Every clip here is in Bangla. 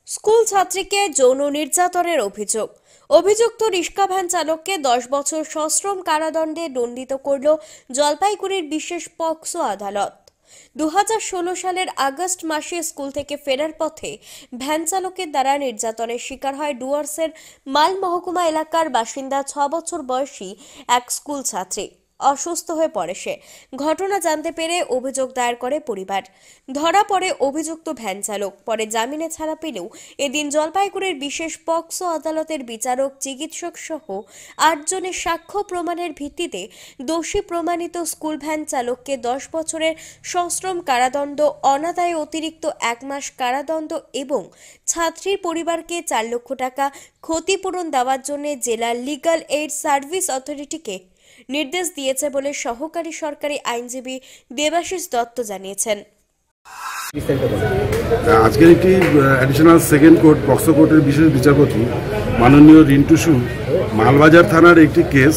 স্কুল ছাত্রীকে যৌন নির্যাতনের অভিযোগ। অভিযুক্ত রিক্সা ভ্যান চালককে 10 বছর সশ্রম কারাদণ্ডে দণ্ডিত করল জলপাইগুড়ির বিশেষ পক্সো আদালত। 2016 সালের আগস্ট মাসে স্কুল থেকে ফেরার পথে ভ্যান চালকের দ্বারা নির্যাতনের শিকার হয় ডুয়ার্সের মাল মহকুমা এলাকার বাসিন্দা 6 বছর বয়সী এক স্কুল ছাত্রী। অসুস্থ হয়ে পড়ে সে। ঘটনা জানতে পেরে অভিযোগ দায়ের করে পরিবার। ধরা পড়ে অভিযুক্ত ভ্যান চালক। পরে জামিনে ছাড়া পেলেও এদিন জলপাইগুড়ির বিশেষ পক্সো আদালতের বিচারক, চিকিৎসক সহ 8 জনের সাক্ষ্য প্রমাণের ভিত্তিতে দোষী প্রমাণিত স্কুল ভ্যান চালককে 10 বছরের সশ্রম কারাদণ্ড, অনাদায়ে অতিরিক্ত 1 মাস কারাদণ্ড এবং ছাত্রীর পরিবারকে 4 লক্ষ টাকা ক্ষতিপূরণ দেওয়ার জন্য জেলা লিগ্যাল এইড সার্ভিস অথরিটিকে নির্দেশ দিয়েছে বলে সহকারী সরকারি আইনজীবী দেবাশিস দত্ত জানিয়েছেন। আজকের একটি অ্যাডিশনাল সেকেন্ড কোর্ট পক্সো কোর্টের বিশেষ বিচারপতি মাননীয় রিন্টু সুর মালবাজার থানার একটি কেস,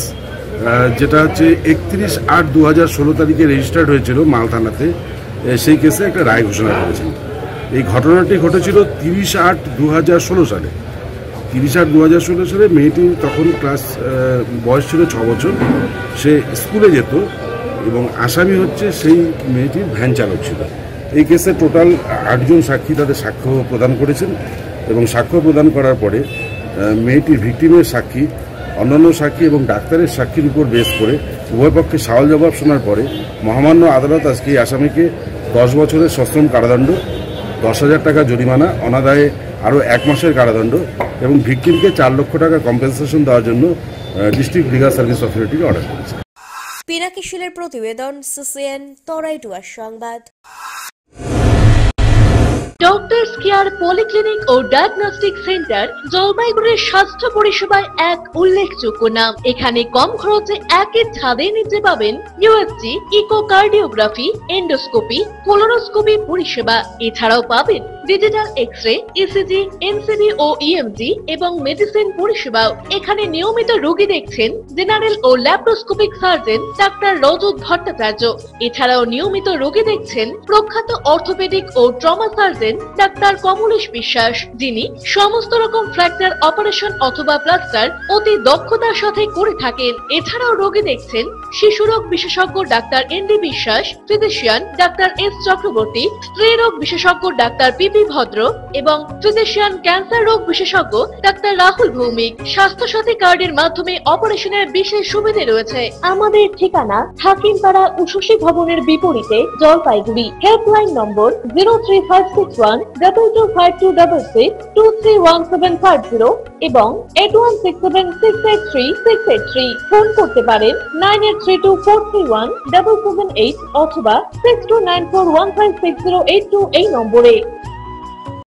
যেটা হচ্ছে 31/8/2016 তারিখে রেজিস্টার্ড হয়েছিল মাল থানাতে, সেই কেসে একটা রায় ঘোষণা করেছেন। এই ঘটনাটি ঘটেছিল 30/8/2016 সালে। 30/8/2016 সালে মেয়েটি তখন বয়স ছিল 6 বছর। সে স্কুলে যেত এবং আসামি হচ্ছে সেই মেয়েটির ভ্যান চালক ছিল। এই কেসে টোটাল 8 জন সাক্ষী তাদের সাক্ষ্য প্রদান করেছেন এবং সাক্ষ্য প্রদান করার পরে মেয়েটির ভিকটিমের সাক্ষী, অন্যান্য সাক্ষী এবং ডাক্তারের সাক্ষীর উপর বেস করে উভয় পক্ষে সওয়াল জবাব শোনার পরে মহামান্য আদালত আজকে এই আসামিকে 10 বছরের সশ্রম কারাদণ্ড, 10,000 টাকা জরিমানা, অনাদায়ে আরও 1 মাসের কারাদণ্ড এবং ভিকটিমকে 4 লক্ষ টাকা কম্পেনসেশন দেওয়ার জন্য ডিস্ট্রিক্ট লিগাল সার্ভিস অথরিটিকে অর্ডার করেছে। পিনাকি শীলের প্রতিবেদন, সিসিএন তরাইটুয়ার সংবাদ। ডক্টরস কেয়ার পলিক্লিনিক ও ডায়াগনস্টিক সেন্টার জলপাইগুড়ির স্বাস্থ্য পরিষেবায় এক উল্লেখযোগ্য নাম। এখানে কম খরচে একের ছাদের নিচে পাবেন ইউএসজি, ইকোকার্ডিওগ্রাফি, এন্ডোস্কোপি, কোলোনোস্কোপি পরিষেবা। এছাড়াও পাবেন ডিজিটাল এক্স-রে, ইসিজি, এনসিবি ও ইএমজি এবং মেডিসিন পরিষেবাও। এখানে নিয়মিত রোগী দেখছেন জেনারেল ও ল্যাপ্রোস্কোপিক সার্জন ডাক্তার রজত ভট্টাচার্য। এছাড়াও নিয়মিত রোগী দেখছেন প্রখ্যাত অর্থোপেডিক ও ট্রমা সার্জন ডাক্তার কমলেশ বিশ্বাস, যিনি সমস্ত রকম ফ্র্যাকচার অপারেশন অথবা প্লাস্টার অতি দক্ষতার সাথে করে থাকেন। এছাড়াও রোগী দেখছেন শিশুরোগ বিশেষজ্ঞ ডাক্তার এনডি বিশ্বাস, ফিজিশিয়ান ডাক্তার এস চক্রবর্তী, স্ত্রী রোগ বিশেষজ্ঞ ডাক্তার পিপি ভদ্র এবং ফিজিশিয়ান ক্যান্সার রোগ বিশেষজ্ঞ ডাক্তার রাহুল ভৌমিক। স্বাস্থ্য সাথী কার্ডের মাধ্যমে অপারেশনের বিশেষ সুবিধা রয়েছে। আমাদের ঠিকানা হাকিমপাড়া উষসী ভবনের বিপরীতে, জলপাইগুড়ি। হেল্পলাইন নম্বর 03561225266, 231750 এবং 8167683683। ফোন করতে পারেন 9832431778 অথবা 6294156082 এই নম্বরে।